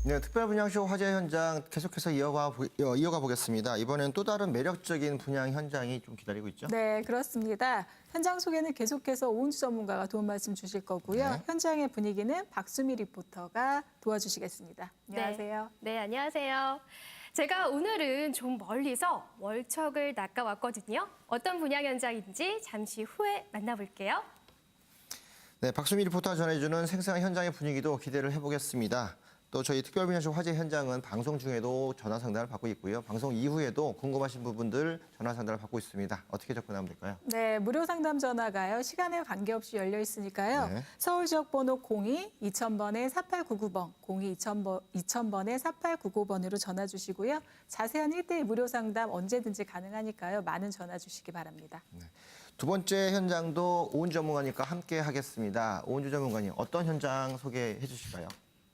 네, 특별 분양쇼 화재 현장 계속해서 이어가 보겠습니다. 이번엔 또 다른 매력적인 분양 현장이 좀 기다리고 있죠? 네, 그렇습니다. 현장 소개는 계속해서 오은주 전문가가 도움 말씀 주실 거고요. 네. 현장의 분위기는 박수미 리포터가 도와주시겠습니다. 안녕하세요. 네, 안녕하세요. 제가 오늘은 좀 멀리서 월척을 낚아왔거든요. 어떤 분양 현장인지 잠시 후에 만나볼게요. 네, 박수미 리포터가 전해주는 생생한 현장의 분위기도 기대를 해보겠습니다. 또 저희 특별 분양쇼 화재 현장은 방송 중에도 전화 상담을 받고 있고요. 방송 이후에도 궁금하신 부분들 전화 상담을 받고 있습니다. 어떻게 접근하면 될까요? 네, 무료 상담 전화가요. 시간에 관계없이 열려 있으니까요. 네. 서울 지역 번호 02-2000번에 4899번, 02-2000번에 4899번으로 전화 주시고요. 자세한 1대1 무료 상담 언제든지 가능하니까요. 많은 전화 주시기 바랍니다. 두 번째 현장도 오은주 전문가님과 함께 하겠습니다. 오은주 전문가님, 어떤 현장 소개해 주실까요?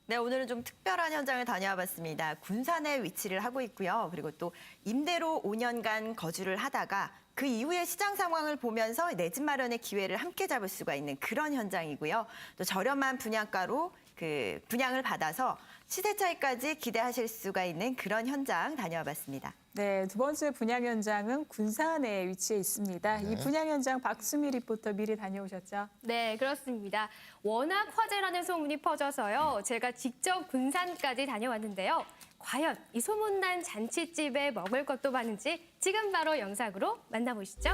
네, 오늘은 좀 특별한 현장을 다녀와 봤습니다. 군산에 위치를 하고 있고요. 그리고 또 임대로 5년간 거주를 하다가 그 이후의 시장 상황을 보면서 내 집 마련의 기회를 함께 잡을 수가 있는 그런 현장이고요. 또 저렴한 분양가로 그 분양을 받아서 시세 차익까지 기대하실 수가 있는 그런 현장 다녀와 봤습니다. 네, 두 번째 분양 현장은 군산에 위치해 있습니다. 이 분양 현장 박수미 리포터 미리 다녀오셨죠? 네, 그렇습니다. 워낙 화재라는 소문이 퍼져서요. 제가 직접 군산까지 다녀왔는데요. 과연 이 소문난 잔치집에 먹을 것도 많은지 지금 바로 영상으로 만나보시죠.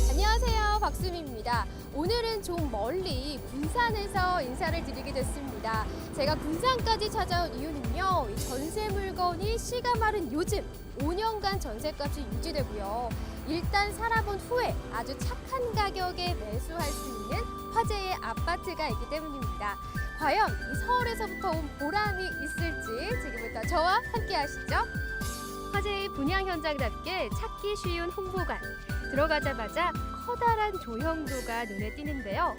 안녕하세요, 박수미입니다. 오늘은 좀 멀리 군산에서 인사를 드리게 됐습니다. 제가 군산까지 찾아온 이유는요. 이 전세 물건이 씨가 마른 요즘 5년간 전세값이 유지되고요. 일단 살아본 후에 아주 착한 가격에 매수할 수 있는 화제의 아파트가 있기 때문입니다. 과연 이 서울에서부터 온 보람이 있을지 지금부터 저와 함께 하시죠. 화제의 분양 현장답게 찾기 쉬운 홍보관. 들어가자마자 커다란 조형도가 눈에 띄는데요.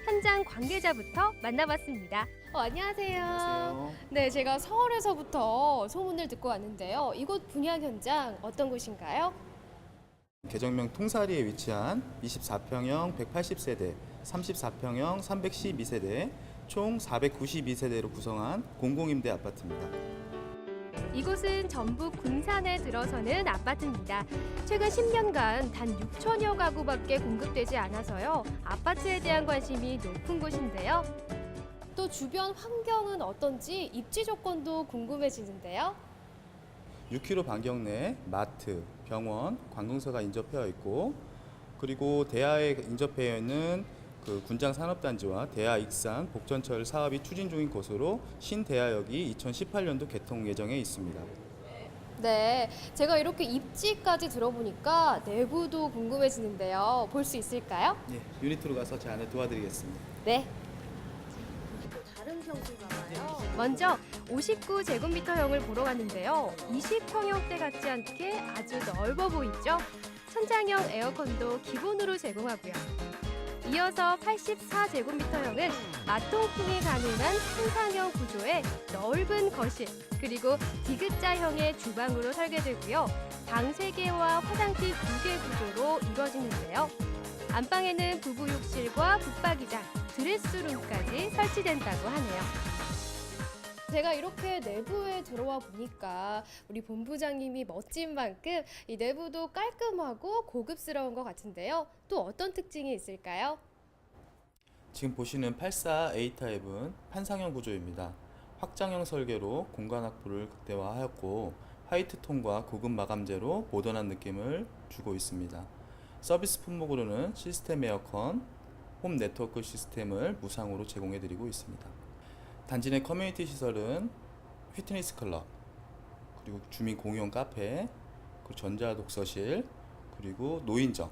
현장 관계자부터 만나봤습니다. 안녕하세요. 안녕하세요. 네, 제가 서울에서부터 소문을 듣고 왔는데요. 이곳 분양 현장 어떤 곳인가요? 계정명 통사리에 위치한 24평형 180세대, 34평형 312세대, 총 492세대로 구성한 공공임대 아파트입니다. 이곳은 전북 군산에 들어서는 아파트입니다. 최근 10년간 단 6천여 가구밖에 공급되지 않아서요. 아파트에 대한 관심이 높은 곳인데요. 또 주변 환경은 어떤지 입지 조건도 궁금해지는데요. 6km 반경 내 마트, 병원, 관공서가 인접되어 있고, 그리고 대하에 인접해 있는 그 군장 산업단지와 대하 익산 복전철 사업이 추진 중인 곳으로 신대하역이 2018년도 개통 예정에 있습니다. 네, 제가 이렇게 입지까지 들어보니까 내부도 궁금해지는데요. 볼 수 있을까요? 예, 유니트로 가서 제 안에 도와드리겠습니다. 네. 먼저 59제곱미터형을 보러 갔는데요. 20평형대 같지 않게 아주 넓어 보이죠? 천장형 에어컨도 기본으로 제공하고요. 이어서 84제곱미터형은 마통풍이 가능한 상상형 구조의 넓은 거실, 그리고 디귿자형의 주방으로 설계되고요. 방 3개와 화장실 2개 구조로 이루어지는데요. 안방에는 부부 욕실과 붙박이장, 드레스룸까지 설치된다고 하네요. 제가 이렇게 내부에 들어와 보니까 우리 본부장님이 멋진 만큼 이 내부도 깔끔하고 고급스러운 것 같은데요. 또 어떤 특징이 있을까요? 지금 보시는 84A 타입은 판상형 구조입니다. 확장형 설계로 공간 확보를 극대화하였고 화이트 톤과 고급 마감재로 모던한 느낌을 주고 있습니다. 서비스 품목으로는 시스템 에어컨, 홈 네트워크 시스템을 무상으로 제공해드리고 있습니다. 단지 내 커뮤니티 시설은 피트니스 클럽, 그리고 주민 공용 카페, 그리고 전자 독서실, 그리고 노인정,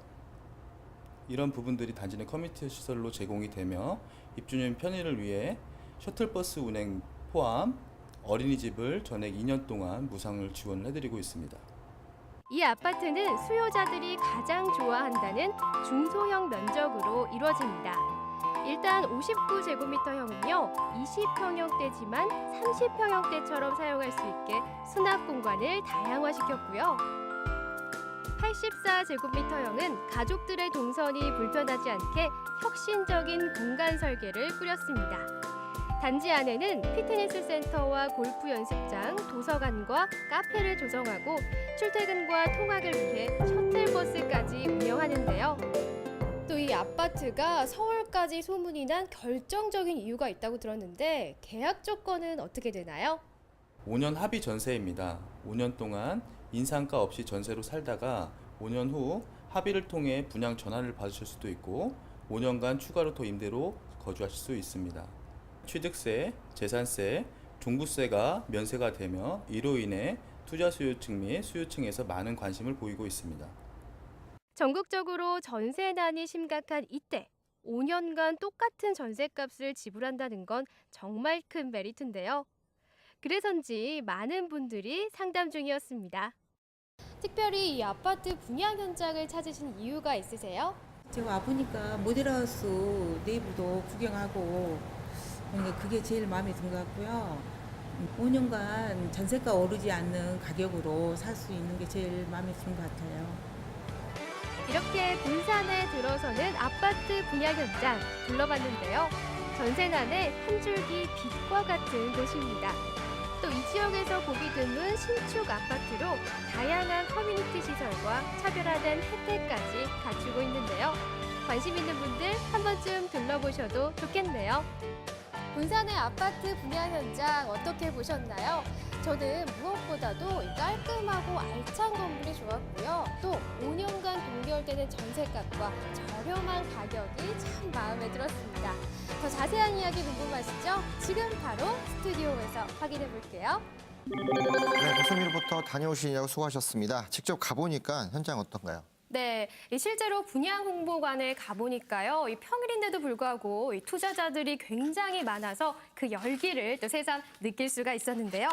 이런 부분들이 단지 내 커뮤니티 시설로 제공이 되며 입주민 편의를 위해 셔틀버스 운행 포함 어린이집을 전액 2년 동안 무상을 지원을 해드리고 있습니다. 이 아파트는 수요자들이 가장 좋아한다는 중소형 면적으로 이루어집니다. 일단 59제곱미터형은요, 20평형대지만 30평형대처럼 사용할 수 있게 수납 공간을 다양화시켰고요. 84제곱미터형은 가족들의 동선이 불편하지 않게 혁신적인 공간 설계를 꾸렸습니다. 단지 안에는 피트니스 센터와 골프 연습장, 도서관과 카페를 조성하고 출퇴근과 통학을 위해 셔틀버스까지 운영하는데요. 또 이 아파트가 서울까지 소문이 난 결정적인 이유가 있다고 들었는데 계약 조건은 어떻게 되나요? 5년 합의 전세입니다. 5년 동안 인상가 없이 전세로 살다가 5년 후 합의를 통해 분양 전환을 받으실 수도 있고 5년간 추가로 더 임대로 거주하실 수 있습니다. 취득세, 재산세, 종부세가 면세가 되며 이로 인해 투자 수요층 및 수요층에서 많은 관심을 보이고 있습니다. 전국적으로 전세난이 심각한 이때 5년간 똑같은 전세값을 지불한다는 건 정말 큰 메리트인데요. 그래서인지 많은 분들이 상담 중이었습니다. 특별히 이 아파트 분양 현장을 찾으신 이유가 있으세요? 제가 와보니까 모델하우스 내부도 구경하고 그러니까 그게 제일 마음에 든 것 같고요. 5년간 전세가 오르지 않는 가격으로 살 수 있는 게 제일 마음에 드는 것 같아요. 이렇게 군산에 들어서는 아파트 분양 현장 둘러봤는데요. 전세난의 한 줄기 빛과 같은 곳입니다. 또 이 지역에서 보기 드문 신축 아파트로 다양한 커뮤니티 시설과 차별화된 혜택까지 갖추고 있는데요. 관심 있는 분들 한 번쯤 둘러보셔도 좋겠네요. 군산의 아파트 분양 현장 어떻게 보셨나요? 저는 무엇보다도 깔끔하고 알찬 건물이 좋았고요. 또 5년간 동결되는 전세값과 저렴한 가격이 참 마음에 들었습니다. 더 자세한 이야기 궁금하시죠? 지금 바로 스튜디오에서 확인해 볼게요. 네, 박수미로부터 다녀오시느냐고 수고하셨습니다. 직접 가보니까 현장 어떤가요? 네, 실제로 분양 홍보관에 가보니까요. 이 평일인데도 불구하고 이 투자자들이 굉장히 많아서 그 열기를 또 새삼 느낄 수가 있었는데요.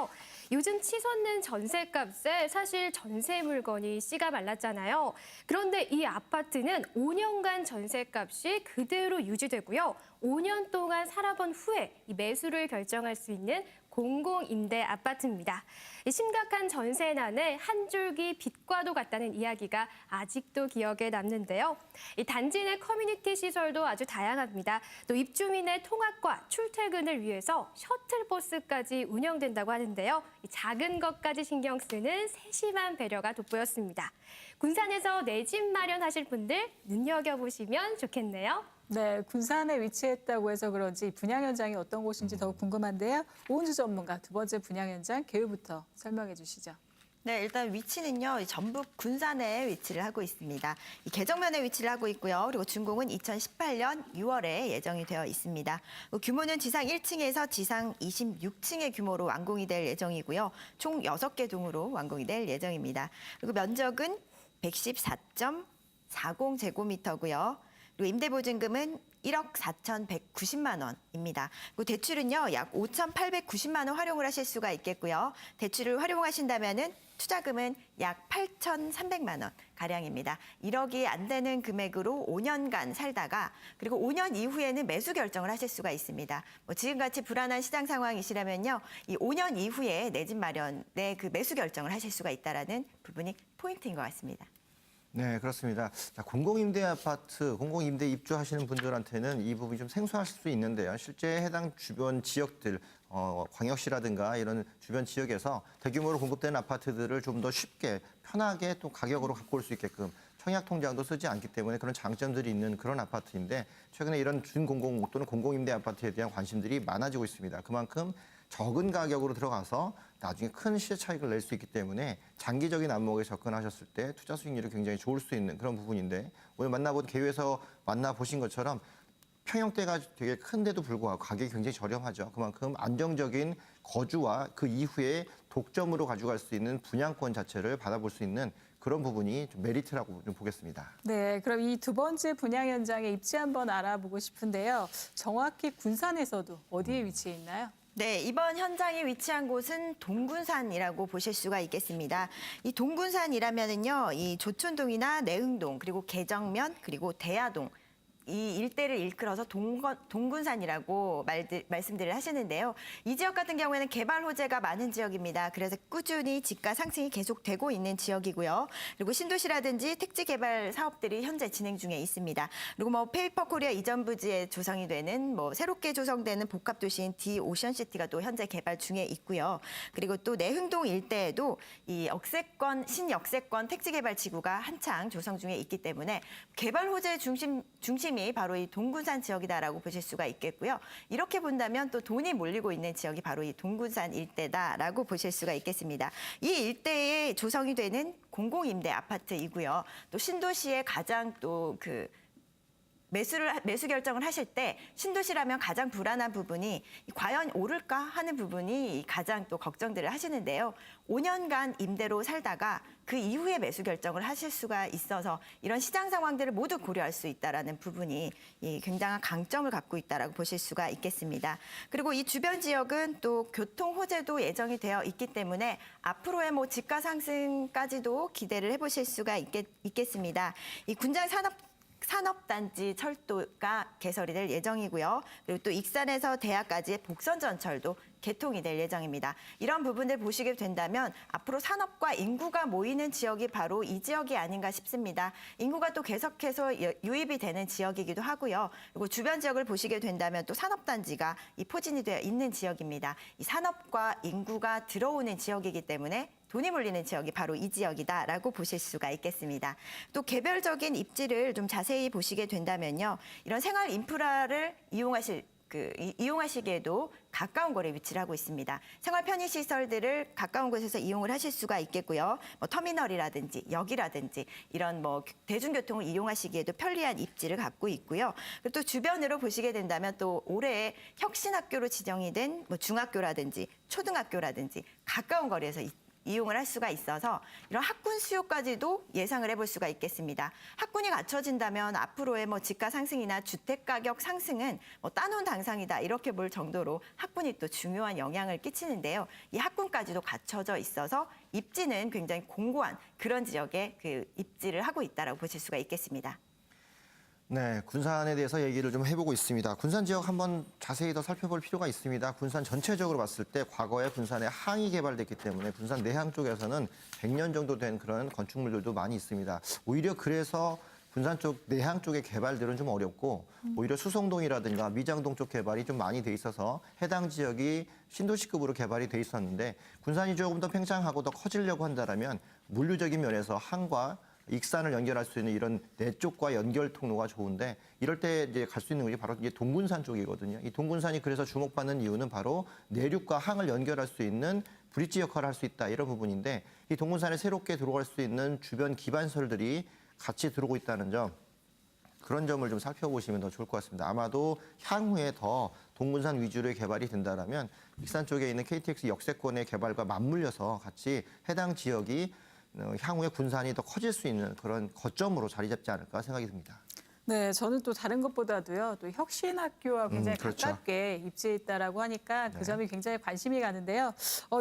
요즘 치솟는 전세값에 사실 전세 물건이 씨가 말랐잖아요. 그런데 이 아파트는 5년간 전세값이 그대로 유지되고요. 5년 동안 살아본 후에 이 매수를 결정할 수 있는 공공임대 아파트입니다. 이 심각한 전세난에 한 줄기 빛과도 같다는 이야기가 아직도 기억에 남는데요. 이 단지 내 커뮤니티 시설도 아주 다양합니다. 또 입주민의 통학과 출퇴근을 위해서 셔틀버스까지 운영된다고 하는데요. 이 작은 것까지 신경 쓰는 세심한 배려가 돋보였습니다. 군산에서 내 집 마련하실 분들 눈여겨보시면 좋겠네요. 네, 군산에 위치했다고 해서 그런지 분양 현장이 어떤 곳인지 더욱 궁금한데요. 오은주 전문가 두 번째 분양 현장 계획부터 설명해 주시죠. 네, 일단 위치는요, 이 전북 군산에 위치를 하고 있습니다. 이 개정면에 위치를 하고 있고요. 그리고 준공은 2018년 6월에 예정이 되어 있습니다. 규모는 지상 1층에서 지상 26층의 규모로 완공이 될 예정이고요. 총 6개 동으로 완공이 될 예정입니다. 그리고 면적은 114.40제곱미터고요. 그리고 임대보증금은 1억 4,190만 원입니다. 그리고 대출은요, 약 5,890만 원 활용을 하실 수가 있겠고요. 대출을 활용하신다면은 투자금은 약 8,300만 원 가량입니다. 1억이 안 되는 금액으로 5년간 살다가 그리고 5년 이후에는 매수 결정을 하실 수가 있습니다. 지금같이 불안한 시장 상황이시라면요, 이 5년 이후에 내 집 마련의 그 매수 결정을 하실 수가 있다라는 부분이 포인트인 것 같습니다. 네, 그렇습니다. 자, 공공임대 아파트, 공공임대 입주하시는 분들한테는 이 부분이 좀 생소하실 수 있는데요. 실제 해당 주변 지역들, 광역시라든가 이런 주변 지역에서 대규모로 공급되는 아파트들을 좀 더 쉽게 편하게 또 가격으로 갖고 올 수 있게끔 청약 통장도 쓰지 않기 때문에 그런 장점들이 있는 그런 아파트인데 최근에 이런 준공공 또는 공공임대 아파트에 대한 관심들이 많아지고 있습니다. 그만큼 적은 가격으로 들어가서 나중에 큰 시세 차익을 낼 수 있기 때문에 장기적인 안목에 접근하셨을 때 투자 수익률이 굉장히 좋을 수 있는 그런 부분인데 오늘 만나본 개요에서 만나보신 것처럼 평형대가 되게 큰데도 불구하고 가격이 굉장히 저렴하죠. 그만큼 안정적인 거주와 그 이후에 독점으로 가져갈 수 있는 분양권 자체를 받아볼 수 있는 그런 부분이 좀 메리트라고 좀 보겠습니다. 네, 그럼 이 두 번째 분양 현장의 입지 한번 알아보고 싶은데요. 정확히 군산에서도 어디에 위치해 있나요? 네, 이번 현장에 위치한 곳은 동군산이라고 보실 수가 있겠습니다. 이 동군산이라면은요, 이 조촌동이나 내흥동, 그리고 개정면, 그리고 대야동, 이 일대를 일컬어서 동군산이라고 말씀들을 하시는데요. 이 지역 같은 경우에는 개발 호재가 많은 지역입니다. 그래서 꾸준히 집가 상승이 계속되고 있는 지역이고요. 그리고 신도시라든지 택지 개발 사업들이 현재 진행 중에 있습니다. 그리고 뭐 페이퍼 코리아 이전 부지에 조성이 되는 뭐 새롭게 조성되는 복합 도시인 디 오션시티가 또 현재 개발 중에 있고요. 그리고 또 내흥동 일대에도 이 신역세권 택지 개발 지구가 한창 조성 중에 있기 때문에 개발 호재 중심이 바로 이 동군산 지역이다라고 보실 수가 있겠고요. 이렇게 본다면 또 돈이 몰리고 있는 지역이 바로 이 동군산 일대다라고 보실 수가 있겠습니다. 이 일대에 조성이 되는 공공임대 아파트이고요. 또 신도시의 가장 또 매수 결정을 하실 때 신도시라면 가장 불안한 부분이 과연 오를까 하는 부분이 가장 또 걱정들을 하시는데요. 5년간 임대로 살다가 그 이후에 매수 결정을 하실 수가 있어서 이런 시장 상황들을 모두 고려할 수 있다라는 부분이 굉장한 강점을 갖고 있다라고 보실 수가 있겠습니다. 그리고 이 주변 지역은 또 교통 호재도 예정이 되어 있기 때문에 앞으로의 뭐 집가 상승까지도 기대를 해보실 수가 있겠습니다. 이 군장 산업단지 철도가 개설이 될 예정이고요. 그리고 또 익산에서 대하까지의 복선전철도 개통이 될 예정입니다. 이런 부분들 보시게 된다면 앞으로 산업과 인구가 모이는 지역이 바로 이 지역이 아닌가 싶습니다. 인구가 또 계속해서 유입이 되는 지역이기도 하고요. 그리고 주변 지역을 보시게 된다면 또 산업단지가 포진이 되어 있는 지역입니다. 이 산업과 인구가 들어오는 지역이기 때문에 돈이 몰리는 지역이 바로 이 지역이다라고 보실 수가 있겠습니다. 또 개별적인 입지를 좀 자세히 보시게 된다면요. 이런 생활 인프라를 이용하시기에도 가까운 거리에 위치를 하고 있습니다. 생활 편의 시설들을 가까운 곳에서 이용을 하실 수가 있겠고요. 뭐 터미널이라든지 역이라든지 이런 뭐 대중교통을 이용하시기에도 편리한 입지를 갖고 있고요. 그리고 또 주변으로 보시게 된다면 또 올해 혁신학교로 지정이 된 뭐 중학교라든지 초등학교라든지 가까운 거리에서 이용을 할 수가 있어서 이런 학군 수요까지도 예상을 해볼 수가 있겠습니다. 학군이 갖춰진다면 앞으로의 뭐 집가 상승이나 주택 가격 상승은 뭐 따놓은 당상이다 이렇게 볼 정도로 학군이 또 중요한 영향을 끼치는데요. 이 학군까지도 갖춰져 있어서 입지는 굉장히 공고한 그런 지역에 입지를 하고 있다라고 보실 수가 있겠습니다. 네, 군산에 대해서 얘기를 좀 해보고 있습니다. 군산 지역 한번 자세히 더 살펴볼 필요가 있습니다. 군산 전체적으로 봤을 때 과거에 군산에 항이 개발됐기 때문에 군산 내항 쪽에서는 100년 정도 된 그런 건축물들도 많이 있습니다. 오히려 그래서 군산 쪽 내항 쪽의 개발들은 좀 어렵고 오히려 수성동이라든가 미장동 쪽 개발이 좀 많이 돼 있어서 해당 지역이 신도시급으로 개발이 돼 있었는데 군산이 조금 더 팽창하고 더 커지려고 한다면 물류적인 면에서 항과 익산을 연결할 수 있는 이런 내 쪽과 연결 통로가 좋은데 이럴 때 이제 갈 수 있는 곳이 바로 이제 동군산 쪽이거든요. 이 동군산이 그래서 주목받는 이유는 바로 내륙과 항을 연결할 수 있는 브릿지 역할을 할 수 있다 이런 부분인데 이 동군산에 새롭게 들어갈 수 있는 주변 기반설들이 같이 들어오고 있다는 점 그런 점을 좀 살펴보시면 더 좋을 것 같습니다. 아마도 향후에 더 동군산 위주로의 개발이 된다면 익산 쪽에 있는 KTX 역세권의 개발과 맞물려서 같이 해당 지역이 향후에 군산이 더 커질 수 있는 그런 거점으로 자리 잡지 않을까 생각이 듭니다. 네, 저는 또 다른 것보다도요, 또 혁신학교와 굉장히 그렇죠. 가깝게 입지해 있다라고 하니까 그 점이 굉장히 관심이 가는데요.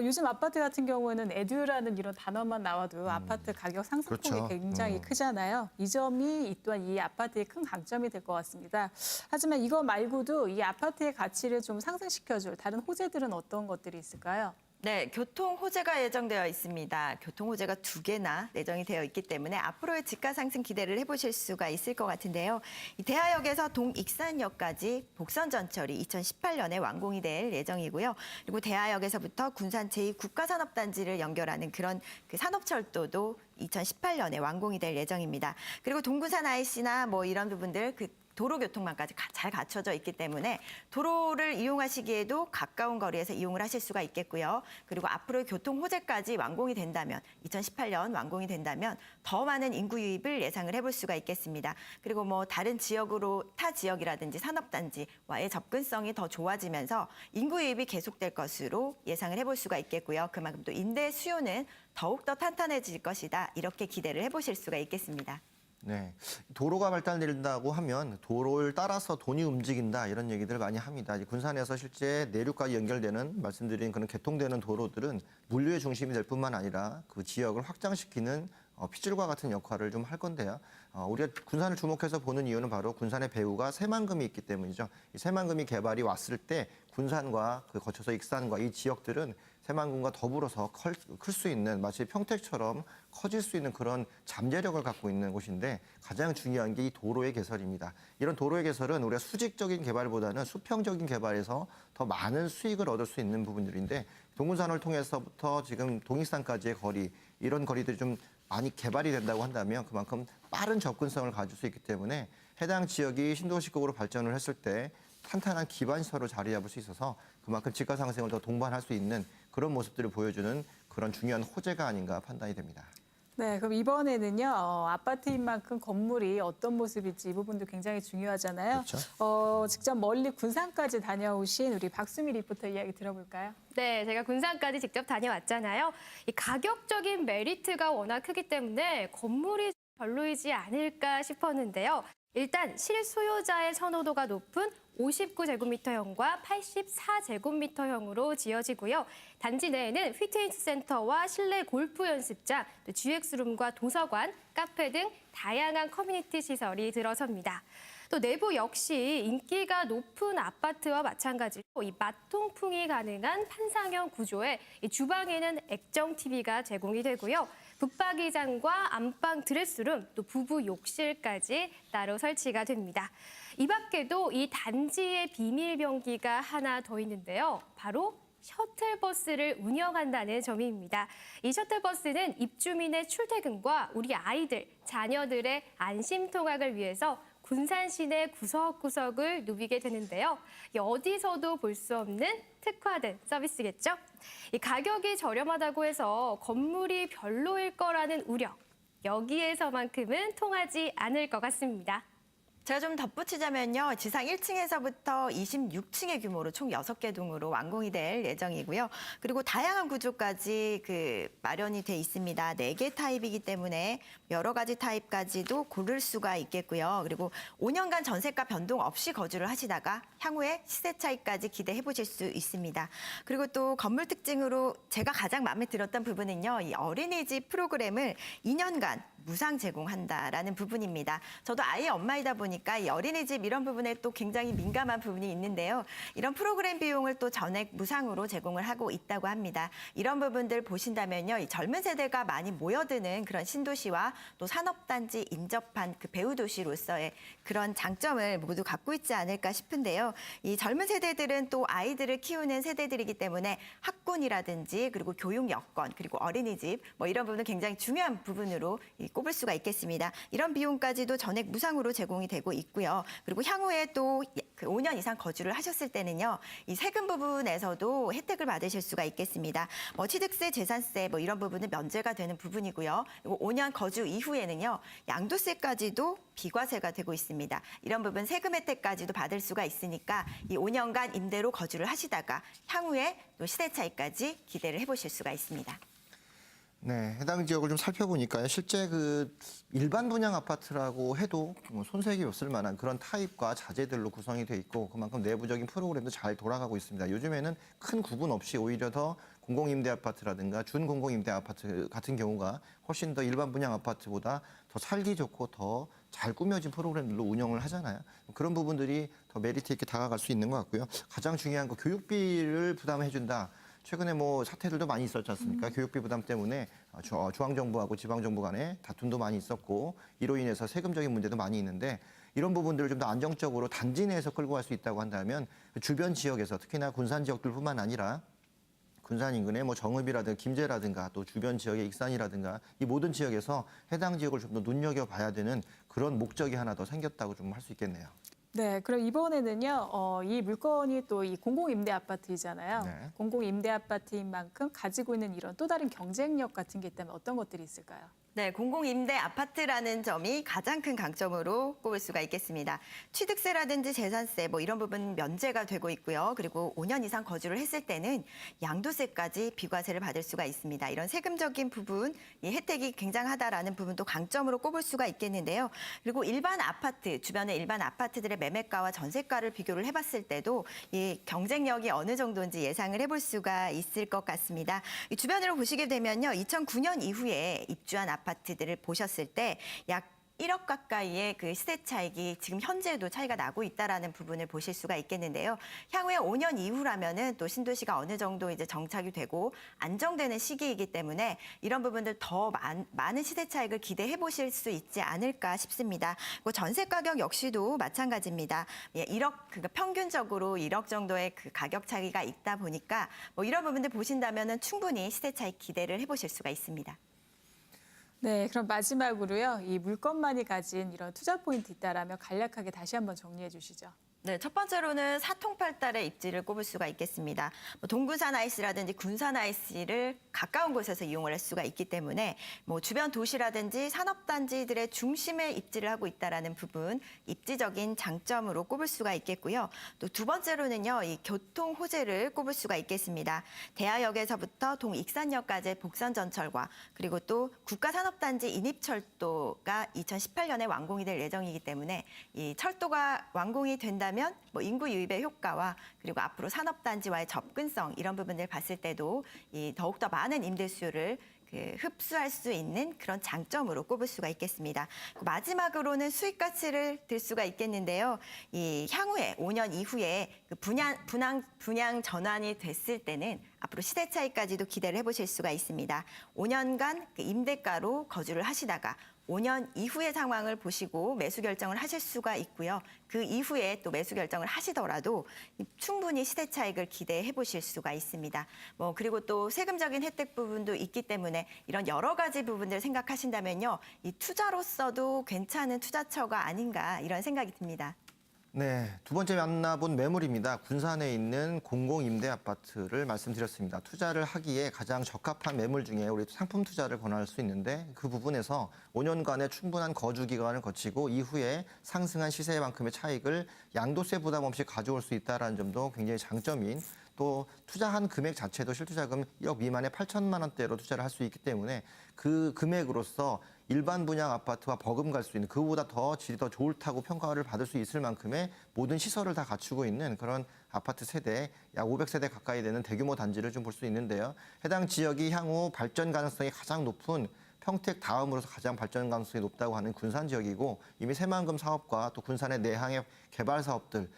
요즘 아파트 같은 경우는 에듀라는 이런 단어만 나와도 아파트 가격 상승폭이 그렇죠. 굉장히 크잖아요. 이 점이 또한 이 아파트의 큰 강점이 될 것 같습니다. 하지만 이거 말고도 이 아파트의 가치를 좀 상승시켜줄 다른 호재들은 어떤 것들이 있을까요? 네, 교통 호재가 예정되어 있습니다. 교통 호재가 2개나 예정이 되어 있기 때문에 앞으로의 집가 상승 기대를 해보실 수가 있을 것 같은데요. 이 대하역에서 동익산역까지 복선 전철이 2018년에 완공이 될 예정이고요. 그리고 대하역에서부터 군산 제2국가산업단지를 연결하는 그런 산업철도도 2018년에 완공이 될 예정입니다. 그리고 동군산 IC나 뭐 이런 부분들 도로 교통망까지 잘 갖춰져 있기 때문에 도로를 이용하시기에도 가까운 거리에서 이용을 하실 수가 있겠고요. 그리고 앞으로 교통 호재까지 완공이 된다면 2018년 완공이 된다면 더 많은 인구 유입을 예상을 해볼 수가 있겠습니다. 그리고 뭐 다른 지역으로 타 지역이라든지 산업단지와의 접근성이 더 좋아지면서 인구 유입이 계속될 것으로 예상을 해볼 수가 있겠고요. 그만큼 또 임대 수요는 더욱더 탄탄해질 것이다. 이렇게 기대를 해보실 수가 있겠습니다. 네, 도로가 발달된다고 하면 도로를 따라서 돈이 움직인다 이런 얘기들을 많이 합니다. 군산에서 실제 내륙까지 연결되는 말씀드린 그런 개통되는 도로들은 물류의 중심이 될 뿐만 아니라 그 지역을 확장시키는 핏줄과 같은 역할을 좀 할 건데요. 우리가 군산을 주목해서 보는 이유는 바로 군산의 배후가 새만금이 있기 때문이죠. 이 새만금이 개발이 왔을 때 군산과 그 거쳐서 익산과 이 지역들은 새만금과 더불어서 클 수 있는 마치 평택처럼 커질 수 있는 그런 잠재력을 갖고 있는 곳인데 가장 중요한 게 이 도로의 개설입니다. 이런 도로의 개설은 우리가 수직적인 개발보다는 수평적인 개발에서 더 많은 수익을 얻을 수 있는 부분들인데 동군산을 통해서부터 지금 동익산까지의 거리 이런 거리들이 좀 많이 개발이 된다고 한다면 그만큼 빠른 접근성을 가질 수 있기 때문에 해당 지역이 신도시급으로 발전을 했을 때 탄탄한 기반 시설을 자리 잡을 수 있어서 그만큼 집가 상승을 더 동반할 수 있는 그런 모습들을 보여주는 그런 중요한 호재가 아닌가 판단이 됩니다. 네, 그럼 이번에는요, 아파트인 만큼 건물이 어떤 모습일지 이 부분도 굉장히 중요하잖아요. 그렇죠. 직접 멀리 군산까지 다녀오신 우리 박수미 리포터 이야기 들어볼까요? 네, 제가 군산까지 직접 다녀왔잖아요. 이 가격적인 메리트가 워낙 크기 때문에 건물이 별로이지 않을까 싶었는데요. 일단 실수요자의 선호도가 높은 59제곱미터형과 84제곱미터형으로 지어지고요. 단지 내에는 피트니스 센터와 실내 골프 연습장, 또 GX룸과 도서관, 카페 등 다양한 커뮤니티 시설이 들어섭니다. 또 내부 역시 인기가 높은 아파트와 마찬가지로 이 맛통풍이 가능한 판상형 구조에 이 주방에는 액정 TV가 제공이 되고요. 붙박이장과 안방 드레스룸, 또 부부 욕실까지 따로 설치가 됩니다. 이 밖에도 이 단지의 비밀 병기가 하나 더 있는데요. 바로 셔틀버스를 운영한다는 점입니다. 이 셔틀버스는 입주민의 출퇴근과 우리 아이들, 자녀들의 안심 통학을 위해서 군산 시내 구석구석을 누비게 되는데요. 어디서도 볼 수 없는 특화된 서비스겠죠. 이 가격이 저렴하다고 해서 건물이 별로일 거라는 우려, 여기에서만큼은 통하지 않을 것 같습니다. 제가 좀 덧붙이자면요. 지상 1층에서부터 26층의 규모로 총 6개 동으로 완공이 될 예정이고요. 그리고 다양한 구조까지 마련이 돼 있습니다. 4개 타입이기 때문에 여러 가지 타입까지도 고를 수가 있겠고요. 그리고 5년간 전세가 변동 없이 거주를 하시다가 향후에 시세 차익까지 기대해 보실 수 있습니다. 그리고 또 건물 특징으로 제가 가장 마음에 들었던 부분은요. 이 어린이집 프로그램을 2년간 무상 제공한다라는 부분입니다. 저도 아이의 엄마이다 보니까 이 어린이집 이런 부분에 또 굉장히 민감한 부분이 있는데요. 이런 프로그램 비용을 또 전액 무상으로 제공을 하고 있다고 합니다. 이런 부분들 보신다면요. 이 젊은 세대가 많이 모여드는 그런 신도시와 또 산업단지 인접한 그 배후도시로서의 그런 장점을 모두 갖고 있지 않을까 싶은데요. 이 젊은 세대들은 또 아이들을 키우는 세대들이기 때문에 학군이라든지 그리고 교육 여건 그리고 어린이집 뭐 이런 부분은 굉장히 중요한 부분으로 꼽을 수가 있겠습니다. 이런 비용까지도 전액 무상으로 제공이 되고 있고요. 그리고 향후에 또 5년 이상 거주를 하셨을 때는요. 이 세금 부분에서도 혜택을 받으실 수가 있겠습니다. 취득세, 재산세 이런 부분은 면제가 되는 부분이고요. 그리고 5년 거주 이후에는요. 양도세까지도 비과세가 되고 있습니다. 이런 부분 세금 혜택까지도 받을 수가 있으니까 이 5년간 임대로 거주를 하시다가 향후에 또 시세 차익까지 기대를 해보실 수가 있습니다. 네, 해당 지역을 좀 살펴보니까요. 실제 일반 분양 아파트라고 해도 손색이 없을 만한 그런 타입과 자재들로 구성이 돼 있고 그만큼 내부적인 프로그램도 잘 돌아가고 있습니다. 요즘에는 큰 구분 없이 오히려 더 공공임대 아파트라든가 준공공임대 아파트 같은 경우가 훨씬 더 일반 분양 아파트보다 더 살기 좋고 더 잘 꾸며진 프로그램들로 운영을 하잖아요. 그런 부분들이 더 메리트 있게 다가갈 수 있는 것 같고요. 가장 중요한 거 교육비를 부담해준다. 최근에 사태들도 많이 있었지 않습니까? 교육비 부담 때문에 중앙정부하고 지방정부 간에 다툼도 많이 있었고 이로 인해서 세금적인 문제도 많이 있는데 이런 부분들을 좀 더 안정적으로 단지 내에서 끌고 갈 수 있다고 한다면 주변 지역에서 특히나 군산 지역들뿐만 아니라 군산 인근의 정읍이라든가 김제라든가 또 주변 지역의 익산이라든가 이 모든 지역에서 해당 지역을 좀 더 눈여겨봐야 되는 그런 목적이 하나 더 생겼다고 좀 할 수 있겠네요. 네, 그럼 이번에는요, 이 물건이 또 이 공공임대 아파트이잖아요. 네. 공공임대 아파트인 만큼 가지고 있는 이런 또 다른 경쟁력 같은 게 있다면 어떤 것들이 있을까요? 네, 공공임대 아파트라는 점이 가장 큰 강점으로 꼽을 수가 있겠습니다. 취득세라든지 재산세 이런 부분 면제가 되고 있고요. 그리고 5년 이상 거주를 했을 때는 양도세까지 비과세를 받을 수가 있습니다. 이런 세금적인 부분, 이 혜택이 굉장하다라는 부분도 강점으로 꼽을 수가 있겠는데요. 그리고 일반 아파트, 주변의 일반 아파트들의 매매가와 전세가를 비교를 해봤을 때도 이 경쟁력이 어느 정도인지 예상을 해볼 수가 있을 것 같습니다. 이 주변으로 보시게 되면요. 2009년 이후에 입주한 아파트들을 보셨을 때 약 1억 가까이의 그 시세 차익이 지금 현재도 차이가 나고 있다라는 부분을 보실 수가 있겠는데요. 향후에 5년 이후라면은 또 신도시가 어느 정도 이제 정착이 되고 안정되는 시기이기 때문에 이런 부분들 더 많은 시세 차익을 기대해 보실 수 있지 않을까 싶습니다. 그 전세 가격 역시도 마찬가지입니다. 1억 그러니까 평균적으로 1억 정도의 그 가격 차이가 있다 보니까 뭐 이런 부분들 보신다면은 충분히 시세 차익 기대를 해 보실 수가 있습니다. 네, 그럼 마지막으로요. 이 물건만이 가진 이런 투자 포인트 있다라면 간략하게 다시 한번 정리해 주시죠. 네, 첫 번째로는 사통팔달의 입지를 꼽을 수가 있겠습니다. 동구산 IC라든지 군산 IC를 가까운 곳에서 이용을 할 수가 있기 때문에 주변 도시라든지 산업단지들의 중심에 입지를 하고 있다라는 부분, 입지적인 장점으로 꼽을 수가 있겠고요. 또 두 번째로는요, 이 교통 호재를 꼽을 수가 있겠습니다. 대하역에서부터 동익산역까지의 복선전철과 그리고 또 국가산업단지 인입철도가 2018년에 완공이 될 예정이기 때문에 이 철도가 완공이 된다면 인구 유입의 효과와 그리고 앞으로 산업단지와의 접근성 이런 부분을 봤을 때도 더욱더 많은 임대 수요를 흡수할 수 있는 그런 장점으로 꼽을 수가 있겠습니다. 마지막으로는 수익 가치를 들 수가 있겠는데요. 이 향후에 5년 이후에 그 분양 전환이 됐을 때는 앞으로 시세 차익까지도 기대를 해보실 수가 있습니다. 5년간 그 임대가로 거주를 하시다가 5년 이후의 상황을 보시고 매수 결정을 하실 수가 있고요. 그 이후에 또 매수 결정을 하시더라도 충분히 시세 차익을 기대해 보실 수가 있습니다. 그리고 또 세금적인 혜택 부분도 있기 때문에 이런 여러 가지 부분들 생각하신다면요. 이 투자로서도 괜찮은 투자처가 아닌가 이런 생각이 듭니다. 네, 두 번째 만나본 매물입니다. 군산에 있는 공공임대 아파트를 말씀드렸습니다. 투자를 하기에 가장 적합한 매물 중에 우리 상품 투자를 권할 수 있는데 그 부분에서 5년간의 충분한 거주 기간을 거치고 이후에 상승한 시세만큼의 차익을 양도세 부담 없이 가져올 수 있다는 점도 굉장히 장점인 또 투자한 금액 자체도 실투자금 1억 미만의 8천만 원대로 투자를 할 수 있기 때문에 그 금액으로서 일반 분양 아파트와 버금갈 수 있는 그보다 더 질이 더 좋다고 평가를 받을 수 있을 만큼의 모든 시설을 다 갖추고 있는 그런 아파트 세대 약 500세대 가까이 되는 대규모 단지를 좀 볼 수 있는데요. 해당 지역이 향후 발전 가능성이 가장 높은 평택 다음으로서 가장 발전 가능성이 높다고 하는 군산 지역이고 이미 새만금 사업과 또 군산의 내항의 개발 사업들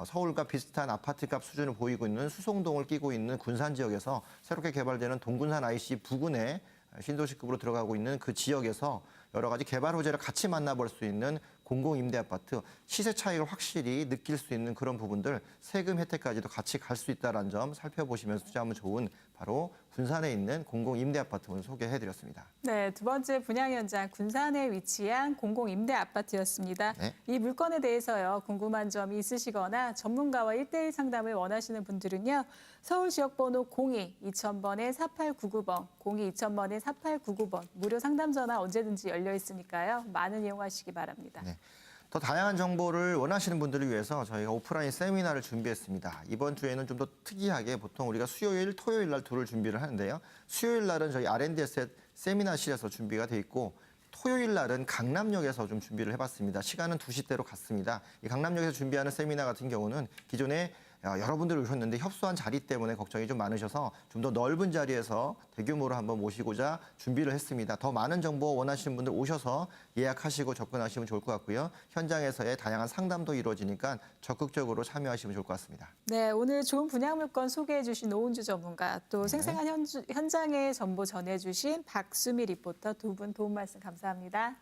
서울과 비슷한 아파트값 수준을 보이고 있는 수송동을 끼고 있는 군산 지역에서 새롭게 개발되는 동군산 IC 부근에 신도시급으로 들어가고 있는 그 지역에서 여러 가지 개발 호재를 같이 만나볼 수 있는 공공임대 아파트 시세 차익을 확실히 느낄 수 있는 그런 부분들 세금 혜택까지도 같이 갈 수 있다는 점 살펴보시면서 투자하면 좋은 바로 군산에 있는 공공임대 아파트 오늘 소개해드렸습니다. 네, 두 번째 분양 현장 군산에 위치한 공공임대 아파트였습니다. 네. 이 물건에 대해서요 궁금한 점이 있으시거나 전문가와 1:1 상담을 원하시는 분들은요 서울 지역번호 02-2000번에 4899번, 02-2000번에 4899번 무료 상담 전화 언제든지 열려 있으니까요 많은 이용하시기 바랍니다. 네. 더 다양한 정보를 원하시는 분들을 위해서 저희가 오프라인 세미나를 준비했습니다. 이번 주에는 좀 더 특이하게 보통 우리가 수요일, 토요일 날 둘을 준비를 하는데요. 수요일 날은 저희 R&D 세미나실에서 준비가 돼 있고 토요일 날은 강남역에서 좀 준비를 해봤습니다. 시간은 2시대로 갔습니다. 이 강남역에서 준비하는 세미나 같은 경우는 기존에 여러분들이 오셨는데 협소한 자리 때문에 걱정이 좀 많으셔서 좀 더 넓은 자리에서 대규모로 한번 모시고자 준비를 했습니다. 더 많은 정보 원하시는 분들 오셔서 예약하시고 접근하시면 좋을 것 같고요. 현장에서의 다양한 상담도 이루어지니까 적극적으로 참여하시면 좋을 것 같습니다. 네, 오늘 좋은 분양 물건 소개해 주신 오은주 전문가 또 생생한 현장의 정보 전해 주신 박수미 리포터 두 분 도움 말씀 감사합니다.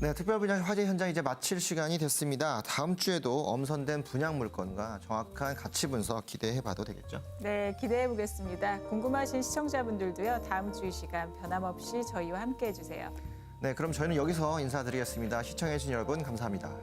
네, 특별 분양 화재 현장 이제 마칠 시간이 됐습니다. 다음 주에도 엄선된 분양 물건과 정확한 가치 분석 기대해봐도 되겠죠? 네, 기대해 보겠습니다. 궁금하신 시청자분들도요 다음 주 이 시간 변함없이 저희와 함께해 주세요. 네, 그럼 저희는 여기서 인사드리겠습니다. 시청해주신 여러분 감사합니다.